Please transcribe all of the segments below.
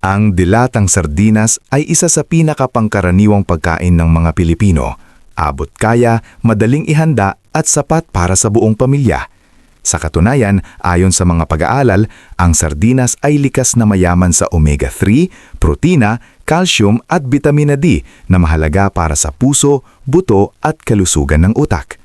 Ang dilatang sardinas ay isa sa pinakapangkaraniwang pagkain ng mga Pilipino. Abot kaya, madaling ihanda at sapat para sa buong pamilya. Sa katunayan, ayon sa mga pag-aaral, ang sardinas ay likas na mayaman sa omega-3, protina, calcium at vitamina D na mahalaga para sa puso, buto at kalusugan ng utak.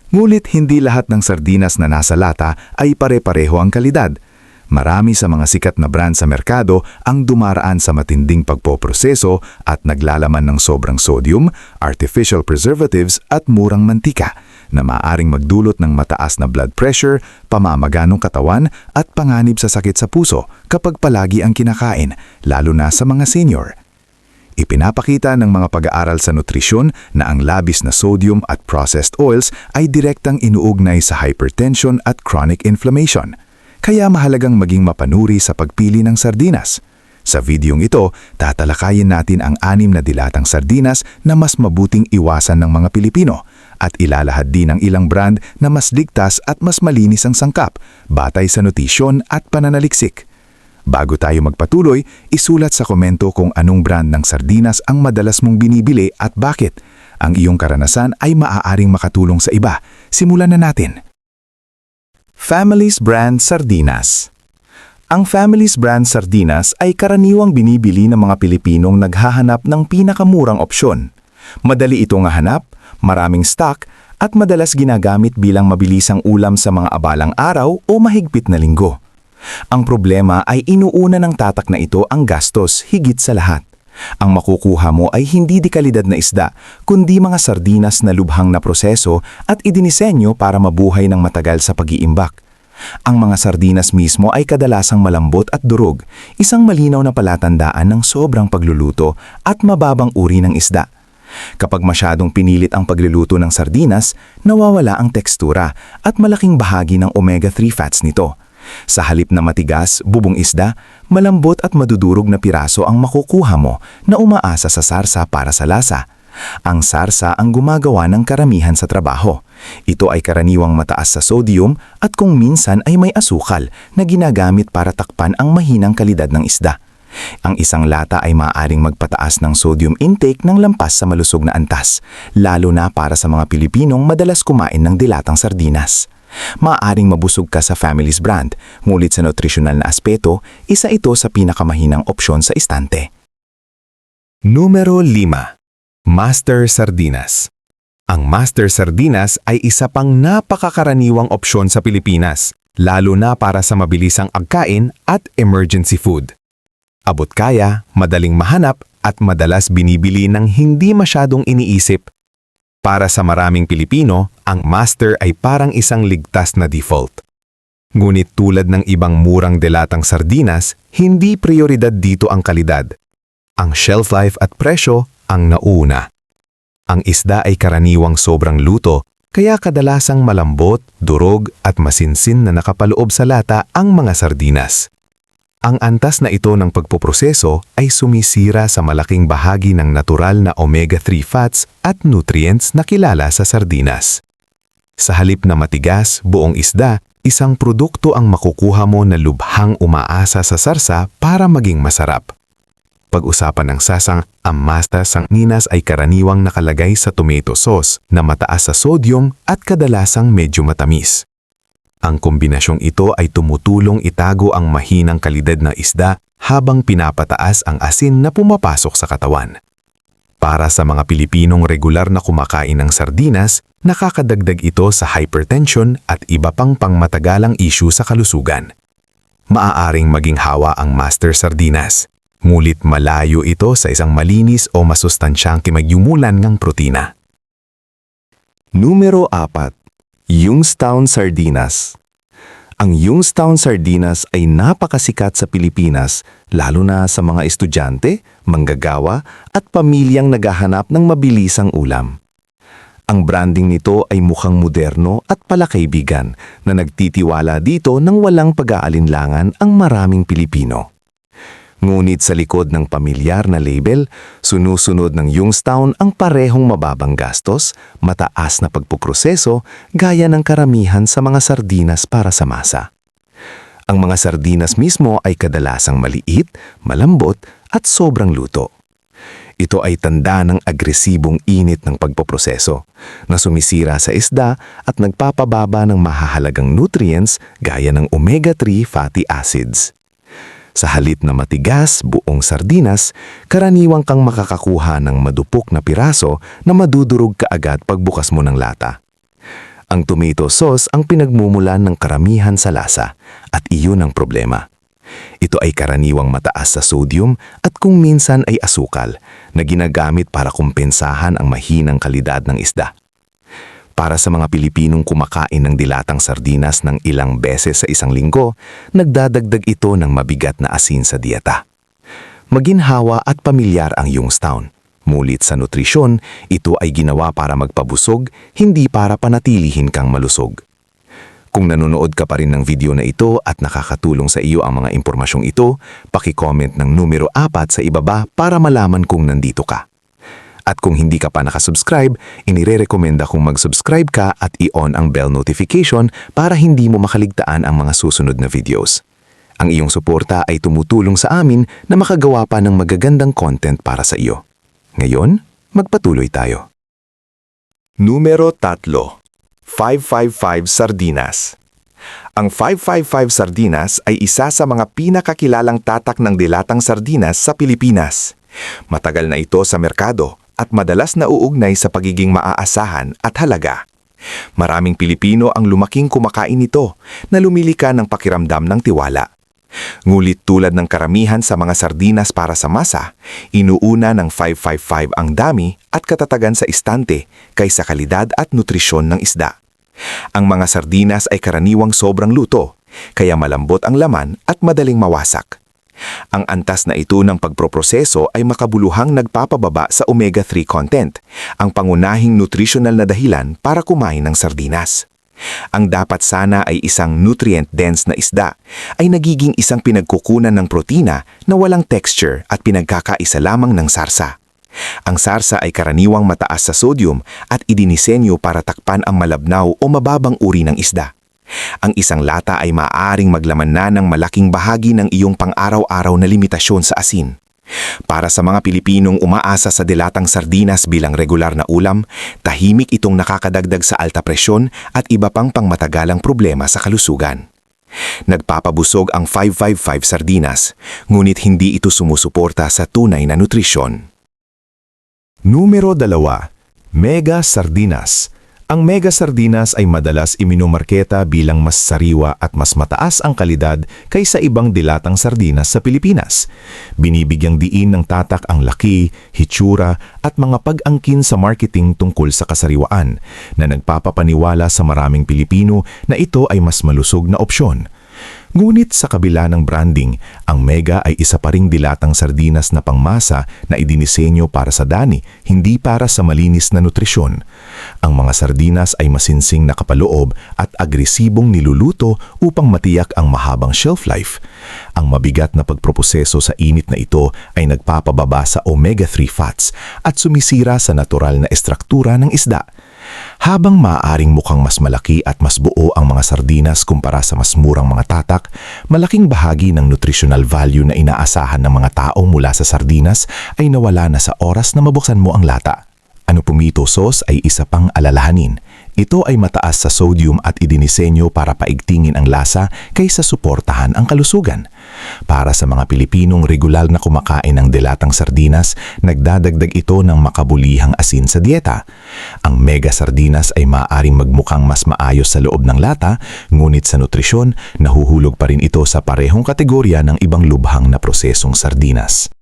Ngunit hindi lahat ng sardinas na nasa lata ay pare-pareho ang kalidad. Marami sa mga sikat na brand sa merkado ang dumaraan sa matinding pagpoproseso at naglalaman ng sobrang sodium, artificial preservatives at murang mantika na maaaring magdulot ng mataas na blood pressure, pamamaga ng katawan at panganib sa sakit sa puso kapag palagi ang kinakain, lalo na sa mga senior. Ipinapakita ng mga pag-aaral sa nutrisyon na ang labis na sodium at processed oils ay direktang inuugnay sa hypertension at chronic inflammation. Kaya mahalagang maging mapanuri sa pagpili ng sardinas. Sa videong ito, tatalakayin natin ang 6 na dilatang sardinas na mas mabuting iwasan ng mga Pilipino at ilalahad din ang ilang brand na mas ligtas at mas malinis ang sangkap, batay sa nutisyon at pananaliksik. Bago tayo magpatuloy, isulat sa komento kung anong brand ng sardinas ang madalas mong binibili at bakit. Ang iyong karanasan ay maaaring makatulong sa iba. Simulan na natin. Family's Brand Sardinas. Ang Family's Brand Sardinas ay karaniwang binibili ng mga Pilipinong naghahanap ng pinakamurang opsyon. Madali itong hanap, maraming stock, at madalas ginagamit bilang mabilisang ulam sa mga abalang araw o mahigpit na linggo. Ang problema ay inuuna ng tatak na ito ang gastos higit sa lahat. Ang makukuha mo ay hindi dekalidad na isda, kundi mga sardinas na lubhang na proseso at idinisenyo para mabuhay ng matagal sa pag-iimbak. Ang mga sardinas mismo ay kadalasang malambot at durog, isang malinaw na palatandaan ng sobrang pagluluto at mababang uri ng isda. Kapag masyadong pinilit ang pagluluto ng sardinas, nawawala ang tekstura at malaking bahagi ng omega-3 fats nito. Sa halip na matigas, bubong isda, malambot at madudurog na piraso ang makukuha mo na umaasa sa sarsa para sa lasa. Ang sarsa ang gumagawa ng karamihan sa trabaho. Ito ay karaniwang mataas sa sodium at kung minsan ay may asukal na ginagamit para takpan ang mahinang kalidad ng isda. Ang isang lata ay maaaring magpataas ng sodium intake ng lampas sa malusog na antas, lalo na para sa mga Pilipinong madalas kumain ng dilatang sardinas. Maaaring mabusog ka sa Family's Brand, ngunit sa nutritional na aspeto, isa ito sa pinakamahinang opsyon sa istante. Numero 5. Master Sardinas. Ang Master Sardinas ay isa pang napakakaraniwang opsyon sa Pilipinas, lalo na para sa mabilisang agkain at emergency food. Abot kaya, madaling mahanap at madalas binibili ng hindi masyadong iniisip. Para sa maraming Pilipino, ang Master ay parang isang ligtas na default. Ngunit tulad ng ibang murang dilatang sardinas, hindi prioridad dito ang kalidad. Ang shelf life at presyo ang nauna. Ang isda ay karaniwang sobrang luto, kaya kadalasang malambot, durog at masinsin na nakapaloob sa lata ang mga sardinas. Ang antas na ito ng pagpoproseso ay sumisira sa malaking bahagi ng natural na omega-3 fats at nutrients na kilala sa sardinas. Sa halip na matigas, buong isda, isang produkto ang makukuha mo na lubhang umaasa sa sarsa para maging masarap. Pag-usapan ng sasang, ang Master Sardinas ay karaniwang nakalagay sa tomato sauce na mataas sa sodium at kadalasang medyo matamis. Ang kombinasyong ito ay tumutulong itago ang mahinang kalidad na isda habang pinapataas ang asin na pumapasok sa katawan. Para sa mga Pilipinong regular na kumakain ng sardinas, nakakadagdag ito sa hypertension at iba pang pangmatagalang issue sa kalusugan. Maaaring maging hawa ang Master Sardinas, ngunit malayo ito sa isang malinis o masustansyang kimagyumulan ng protina. Numero 4. Youngstown Sardinas. Ang Youngstown Sardinas ay napakasikat sa Pilipinas, lalo na sa mga estudyante, manggagawa at pamilyang naghahanap ng mabilisang ulam. Ang branding nito ay mukhang moderno at palakaibigan na nagtitiwala dito nang walang pag-aalinlangan ang maraming Pilipino. Ngunit sa likod ng pamilyar na label, sunusunod ng Youngstown ang parehong mababang gastos, mataas na pagpuproseso, gaya ng karamihan sa mga sardinas para sa masa. Ang mga sardinas mismo ay kadalasang maliit, malambot at sobrang luto. Ito ay tanda ng agresibong init ng pagpoproseso na sumisira sa isda at nagpapababa ng mahahalagang nutrients gaya ng omega-3 fatty acids. Sa halip na matigas, buong sardinas, karaniwang kang makakakuha ng madupok na piraso na madudurog kaagad pagbukas mo ng lata. Ang tomato sauce ang pinagmumulan ng karamihan sa lasa at iyon ang problema. Ito ay karaniwang mataas sa sodium at kung minsan ay asukal na ginagamit para kumpensahan ang mahinang kalidad ng isda. Para sa mga Pilipinong kumakain ng dilatang sardinas ng ilang beses sa isang linggo, nagdadagdag ito ng mabigat na asin sa dieta. Maginhawa at pamilyar ang Youngstown. Mulit sa nutrisyon, ito ay ginawa para magpabusog, hindi para panatilihin kang malusog. Kung nanonood ka pa rin ng video na ito at nakakatulong sa iyo ang mga impormasyong ito, paki-comment ng numero 4 sa ibaba para malaman kung nandito ka. At kung hindi ka pa nakasubscribe, inirerekomenda kong mag-subscribe ka at i-on ang bell notification para hindi mo makaligtaan ang mga susunod na videos. Ang iyong suporta ay tumutulong sa amin na makagawa pa ng magagandang content para sa iyo. Ngayon, magpatuloy tayo. Numero 3. 555 Sardinas. Ang 555 Sardinas ay isa sa mga pinakakilalang tatak ng dilatang sardinas sa Pilipinas. Matagal na ito sa merkado at madalas nauugnay sa pagiging maaasahan at halaga. Maraming Pilipino ang lumaking kumakain nito na lumilika ng pakiramdam ng tiwala. Ngulit tulad ng karamihan sa mga sardinas para sa masa, inuuna ng 555 ang dami at katatagan sa istante kaysa kalidad at nutrisyon ng isda. Ang mga sardinas ay karaniwang sobrang luto, kaya malambot ang laman at madaling mawasak. Ang antas na ito ng pagproproseso ay makabuluhang nagpapababa sa omega-3 content, ang pangunahing nutritional na dahilan para kumain ng sardinas. Ang dapat sana ay isang nutrient-dense na isda ay nagiging isang pinagkukunan ng protina na walang texture at pinagkakaisa lamang ng sarsa. Ang sarsa ay karaniwang mataas sa sodium at idinisenyo para takpan ang malabnaw o mababang uri ng isda. Ang isang lata ay maaaring maglaman na ng malaking bahagi ng iyong pang-araw-araw na limitasyon sa asin. Para sa mga Pilipinong umaasa sa dilatang sardinas bilang regular na ulam, tahimik itong nakakadagdag sa alta presyon at iba pang pangmatagalang problema sa kalusugan. Nagpapabusog ang 555 sardinas, ngunit hindi ito sumusuporta sa tunay na nutrisyon. Numero 2. Mega Sardinas. Ang mega sardinas ay madalas iminumarketa bilang mas sariwa at mas mataas ang kalidad kaysa ibang dilatang sardinas sa Pilipinas. Binibigyang diin ng tatak ang laki, hitsura at mga pag-angkin sa marketing tungkol sa kasariwaan na nagpapapaniwala sa maraming Pilipino na ito ay mas malusog na opsyon. Ngunit sa kabila ng branding, ang Mega ay isa pa ring dilatang sardinas na pangmasa na idinisenyo para sa dani, hindi para sa malinis na nutrisyon. Ang mga sardinas ay masinsing na kapaloob at agresibong niluluto upang matiyak ang mahabang shelf life. Ang mabigat na pagproproseso sa init na ito ay nagpapababa sa omega-3 fats at sumisira sa natural na estruktura ng isda. Habang maaaring mukhang mas malaki at mas buo ang mga sardinas kumpara sa mas murang mga tatak, malaking bahagi ng nutritional value na inaasahan ng mga tao mula sa sardinas ay nawala na sa oras na mabuksan mo ang lata. Ang tomato sauce ay isa pang alalahanin. Ito ay mataas sa sodium at idinisenyo para paigtingin ang lasa kaysa suportahan ang kalusugan. Para sa mga Pilipinong regular na kumakain ng dilatang sardinas, nagdadagdag ito ng makabulihang asin sa dieta. Ang mega sardinas ay maaaring magmukhang mas maayos sa loob ng lata, ngunit sa nutrisyon, nahuhulog pa rin ito sa parehong kategorya ng ibang lubhang na prosesong sardinas.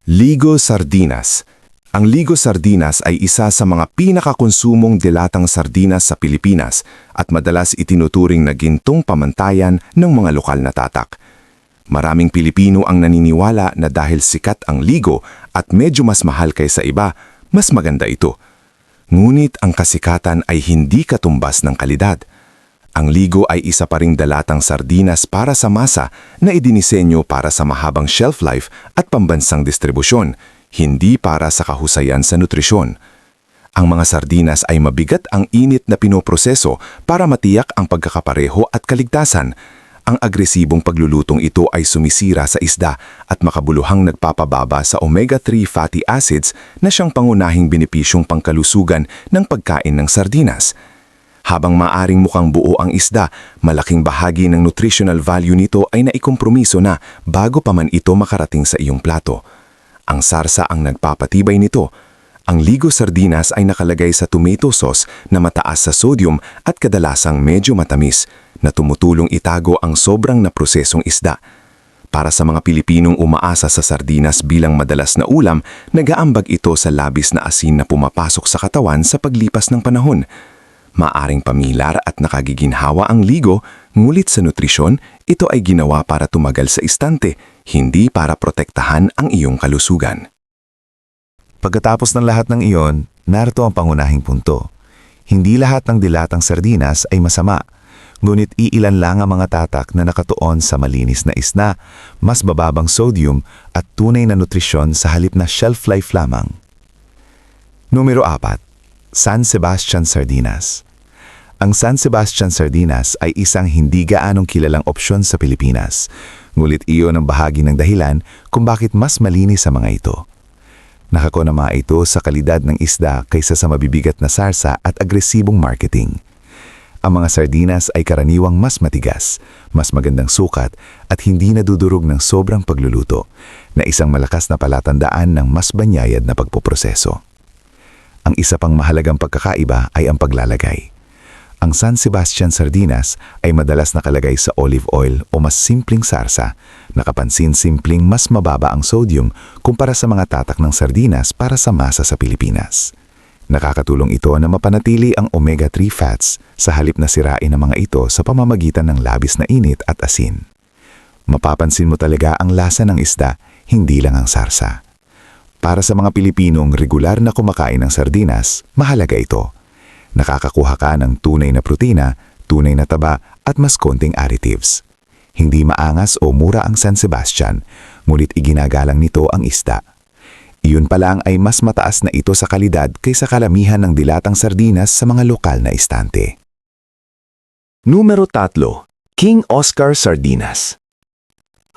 Ligo Sardinas. Ang Ligo Sardinas ay isa sa mga pinakakonsumong dilatang sardinas sa Pilipinas at madalas itinuturing na gintong pamantayan ng mga lokal na tatak. Maraming Pilipino ang naniniwala na dahil sikat ang Ligo at medyo mas mahal kaysa iba, mas maganda ito. Ngunit ang kasikatan ay hindi katumbas ng kalidad. Ang Ligo ay isa pa ring dalatang sardinas para sa masa na idinisenyo para sa mahabang shelf life at pambansang distribusyon, hindi para sa kahusayan sa nutrisyon. Ang mga sardinas ay mabigat ang init na pinoproseso para matiyak ang pagkakapareho at kaligtasan. Ang agresibong paglulutong ito ay sumisira sa isda at makabuluhang nagpapababa sa omega-3 fatty acids na siyang pangunahing benepisyong pangkalusugan ng pagkain ng sardinas. Habang maaring mukhang buo ang isda, malaking bahagi ng nutritional value nito ay naikompromiso na bago pa man ito makarating sa iyong plato. Ang sarsa ang nagpapatibay nito. Ang ligo sardinas ay nakalagay sa tomato sauce na mataas sa sodium at kadalasang medyo matamis na tumutulong itago ang sobrang naprosesong isda. Para sa mga Pilipinong umaasa sa sardinas bilang madalas na ulam, nag-aambag ito sa labis na asin na pumapasok sa katawan sa paglipas ng panahon. Maaring pamilar at nakagiginhawa ang ligo, ngulit sa nutrisyon, ito ay ginawa para tumagal sa istante, hindi para protektahan ang iyong kalusugan. Pagkatapos ng lahat ng iyon, narito ang pangunahing punto. Hindi lahat ng dilatang sardinas ay masama, ngunit iilan lang ang mga tatak na nakatuon sa malinis na isda, mas bababang sodium at tunay na nutrisyon sa halip na shelf life lamang. Numero 4. San Sebastian Sardinas. Ang San Sebastian Sardinas ay isang hindi gaanong kilalang opsyon sa Pilipinas, ngulit iyon ang bahagi ng dahilan kung bakit mas malinis sa mga ito. Nakakonama ito sa kalidad ng isda kaysa sa mabibigat na sarsa at agresibong marketing. Ang mga sardinas ay karaniwang mas matigas, mas magandang sukat at hindi nadudurog ng sobrang pagluluto, na isang malakas na palatandaan ng mas banyayad na pagpoproseso. Ang isa pang mahalagang pagkakaiba ay ang paglalagay. Ang San Sebastian Sardinas ay madalas nakalagay sa olive oil o mas simpleng sarsa, nakapansin-simpleng mas mababa ang sodium kumpara sa mga tatak ng sardinas para sa masa sa Pilipinas. Nakakatulong ito na mapanatili ang omega-3 fats sa halip na sirain ang mga ito sa pamamagitan ng labis na init at asin. Mapapansin mo talaga ang lasa ng isda, hindi lang ang sarsa. Para sa mga Pilipinong regular na kumakain ng sardinas, mahalaga ito. Nakakakuha ka ng tunay na protina, tunay na taba at mas konting additives. Hindi maangas o mura ang San Sebastian, ngunit iginagalang nito ang isda. Iyon pa lang ay mas mataas na ito sa kalidad kaysa kalamihan ng dilatang sardinas sa mga lokal na istante. Numero 3. King Oscar Sardinas.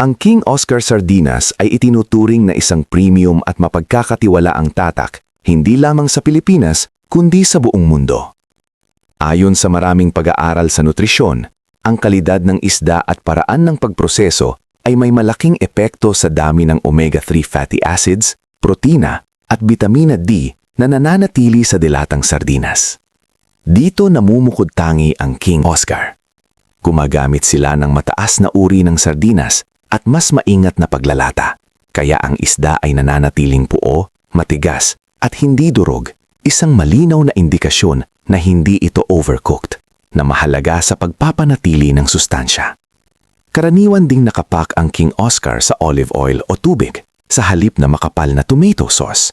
Ang King Oscar Sardinas ay itinuturing na isang premium at mapagkakatiwalaang tatak, hindi lamang sa Pilipinas, kundi sa buong mundo. Ayon sa maraming pag-aaral sa nutrisyon, ang kalidad ng isda at paraan ng pagproseso ay may malaking epekto sa dami ng omega-3 fatty acids, protina at vitamina D na nananatili sa dilatang sardinas. Dito namumukod tangi ang King Oscar. Gumagamit sila ng mataas na uri ng sardinas at mas maingat na paglalata, kaya ang isda ay nananatiling puo, matigas at hindi durog. Isang malinaw na indikasyon na hindi ito overcooked, na mahalaga sa pagpapanatili ng sustansya. Karaniwan ding nakapak ang King Oscar sa olive oil o tubig, sa halip na makapal na tomato sauce.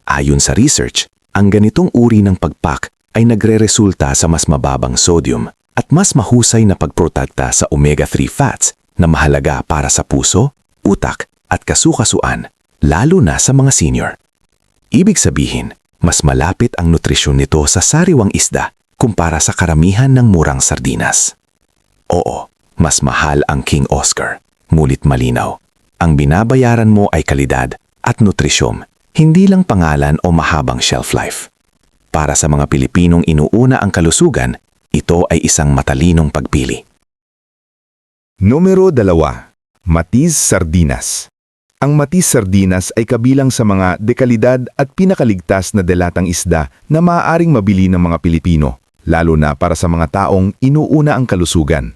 Ayon sa research, ang ganitong uri ng pagpak ay nagre-resulta sa mas mababang sodium at mas mahusay na pagprotekta sa omega-3 fats na mahalaga para sa puso, utak at kasukasuan, lalo na sa mga senior. Ibig sabihin, mas malapit ang nutrisyon nito sa sariwang isda kumpara sa karamihan ng murang sardinas. Oo, mas mahal ang King Oscar, ngunit malinaw. Ang binabayaran mo ay kalidad at nutrisyon, hindi lang pangalan o mahabang shelf life. Para sa mga Pilipinong inuuna ang kalusugan, ito ay isang matalinong pagpili. Numero 2. Matiz Sardinas. Ang Matiz Sardinas ay kabilang sa mga dekalidad at pinakaligtas na dilatang isda na maaaring mabili ng mga Pilipino, lalo na para sa mga taong inuuna ang kalusugan.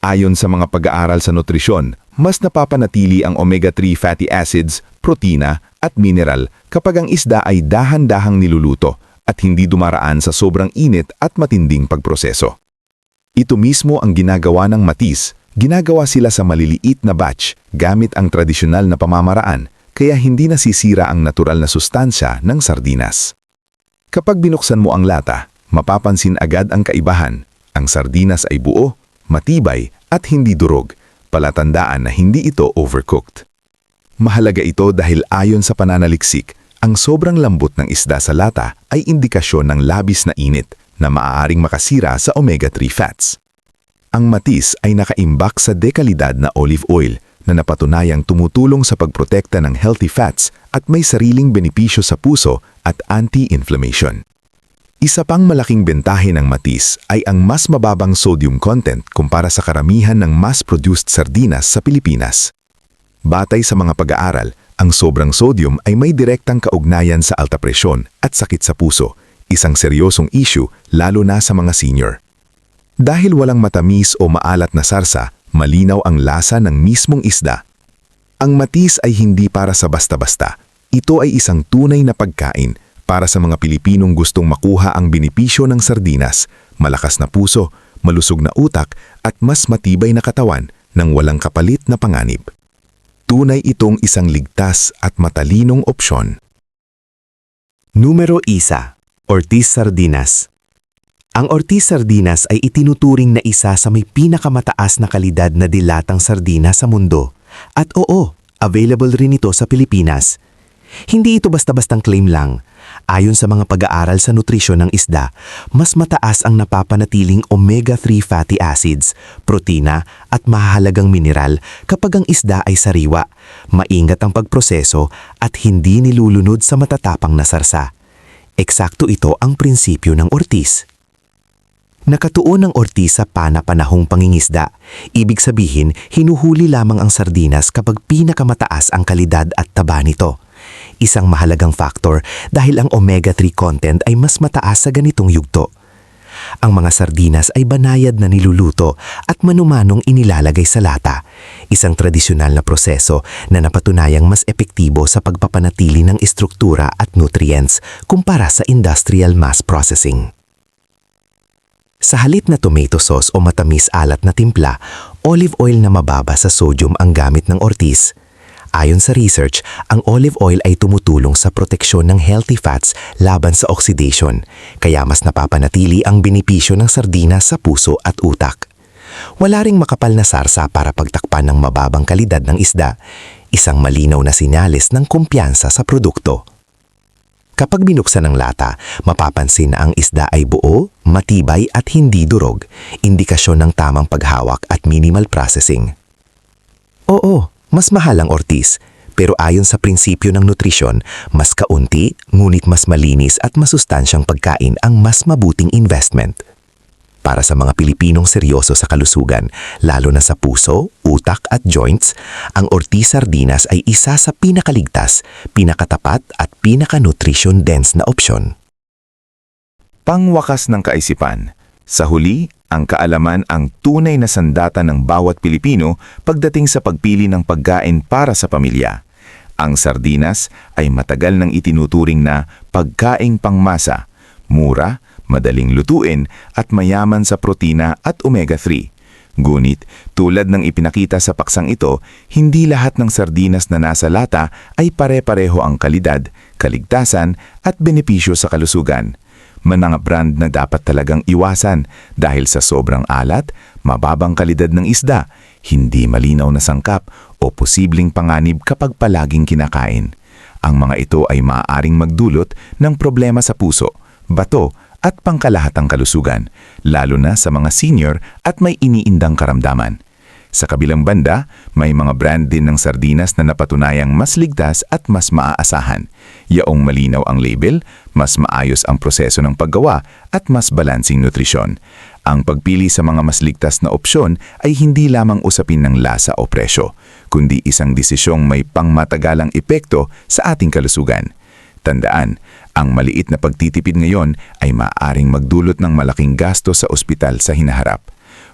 Ayon sa mga pag-aaral sa nutrisyon, mas napapanatili ang omega-3 fatty acids, protina at mineral kapag ang isda ay dahan-dahang niluluto at hindi dumaraan sa sobrang init at matinding pagproseso. Ito mismo ang ginagawa ng Matiz. Ginagawa sila sa maliliit na batch gamit ang tradisyonal na pamamaraan, kaya hindi nasisira ang natural na sustansya ng sardinas. Kapag binuksan mo ang lata, mapapansin agad ang kaibahan. Ang sardinas ay buo, matibay at hindi durog, palatandaan na hindi ito overcooked. Mahalaga ito dahil ayon sa pananaliksik, ang sobrang lambot ng isda sa lata ay indikasyon ng labis na init na maaaring makasira sa omega-3 fats. Ang matis ay nakaimbak sa dekalidad na olive oil na napatunayang tumutulong sa pagprotekta ng healthy fats at may sariling benepisyo sa puso at anti-inflammation. Isa pang malaking bentahe ng matis ay ang mas mababang sodium content kumpara sa karamihan ng mass-produced sardinas sa Pilipinas. Batay sa mga pag-aaral, ang sobrang sodium ay may direktang kaugnayan sa alta presyon at sakit sa puso, isang seryosong issue lalo na sa mga senior. Dahil walang matamis o maalat na sarsa, malinaw ang lasa ng mismong isda. Ang matis ay hindi para sa basta-basta. Ito ay isang tunay na pagkain para sa mga Pilipinong gustong makuha ang benepisyo ng sardinas, malakas na puso, malusog na utak at mas matibay na katawan ng walang kapalit na panganib. Tunay itong isang ligtas at matalinong opsyon. Numero 1. Ortiz Sardinas. Ang Ortiz Sardinas ay itinuturing na isa sa may pinakamataas na kalidad na dilatang sardina sa mundo. At oo, available rin ito sa Pilipinas. Hindi ito basta-bastang claim lang. Ayon sa mga pag-aaral sa nutrisyon ng isda, mas mataas ang napapanatiling omega-3 fatty acids, protina at mahahalagang mineral kapag ang isda ay sariwa, maingat ang pagproseso at hindi nilulunod sa matatapang na sarsa. Eksakto ito ang prinsipyo ng Ortiz. Nakatuon ang Ortiz sa pana-panahong pangingisda. Ibig sabihin, hinuhuli lamang ang sardinas kapag pinakamataas ang kalidad at taba nito. Isang mahalagang factor dahil ang omega-3 content ay mas mataas sa ganitong yugto. Ang mga sardinas ay banayad na niluluto at manumanong inilalagay sa lata, isang tradisyonal na proseso na napatunayang mas epektibo sa pagpapanatili ng estruktura at nutrients kumpara sa industrial mass processing. Sa halip na tomato sauce o matamis-alat na timpla, olive oil na mababa sa sodium ang gamit ng Ortiz. Ayon sa research, ang olive oil ay tumutulong sa proteksyon ng healthy fats laban sa oxidation, kaya mas napapanatili ang benepisyo ng sardinas sa puso at utak. Wala ring makapal na sarsa para pagtakpan ng mababang kalidad ng isda, isang malinaw na sinyalis ng kumpiyansa sa produkto. Kapag binuksan ang lata, mapapansin na ang isda ay buo, matibay at hindi durog, indikasyon ng tamang paghawak at minimal processing. Oo, mas mahal ang Ortiz, pero ayon sa prinsipyo ng nutrisyon, mas kaunti, ngunit mas malinis at masustansyang pagkain ang mas mabuting investment. Para sa mga Pilipinong seryoso sa kalusugan, lalo na sa puso, utak at joints, ang Ortiz Sardinas ay isa sa pinakaligtas, pinakatapat at pinaka-nutrition-dense na opsyon. Pangwakas ng kaisipan. Sa huli, ang kaalaman ang tunay na sandata ng bawat Pilipino pagdating sa pagpili ng pagkain para sa pamilya. Ang sardinas ay matagal nang itinuturing na pagkaing pangmasa, mura, madaling lutuin at mayaman sa protina at omega-3. Ngunit, tulad ng ipinakita sa paksang ito, hindi lahat ng sardinas na nasa lata ay pare-pareho ang kalidad, kaligtasan at benepisyo sa kalusugan. May mga brand na dapat talagang iwasan dahil sa sobrang alat, mababang kalidad ng isda, hindi malinaw na sangkap o posibleng panganib kapag palaging kinakain. Ang mga ito ay maaaring magdulot ng problema sa puso, bato at pangkalahatang kalusugan, lalo na sa mga senior at may iniindang karamdaman. Sa kabilang banda, may mga brand din ng sardinas na napatunayang mas ligtas at mas maaasahan. Yaong malinaw ang label, mas maayos ang proseso ng paggawa at mas balansing nutrisyon. Ang pagpili sa mga mas ligtas na opsyon ay hindi lamang usapin ng lasa o presyo, kundi isang desisyong may pangmatagalang epekto sa ating kalusugan. Tandaan, ang maliit na pagtitipid ngayon ay maaaring magdulot ng malaking gasto sa ospital sa hinaharap.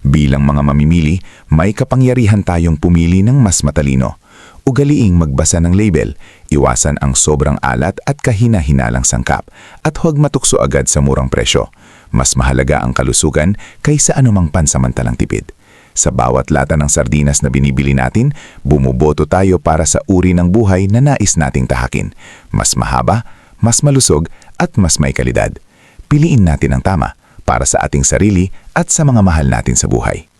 Bilang mga mamimili, may kapangyarihan tayong pumili ng mas matalino. Ugaliing magbasa ng label, iwasan ang sobrang alat at kahina-hinalang sangkap, at huwag matukso agad sa murang presyo. Mas mahalaga ang kalusugan kaysa anumang pansamantalang tipid. Sa bawat lata ng sardinas na binibili natin, bumuboto tayo para sa uri ng buhay na nais nating tahakin. Mas mahaba, mas malusog, at mas may kalidad. Piliin natin ang tama para sa ating sarili at sa mga mahal natin sa buhay.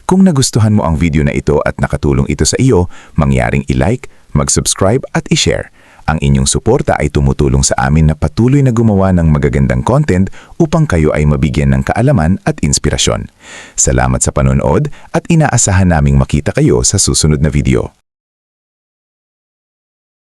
Kung nagustuhan mo ang video na ito at nakatulong ito sa iyo, mangyaring i-like, mag-subscribe at i-share. Ang inyong suporta ay tumutulong sa amin na patuloy na gumawa ng magagandang content upang kayo ay mabigyan ng kaalaman at inspirasyon. Salamat sa panonood at inaasahan naming makita kayo sa susunod na video.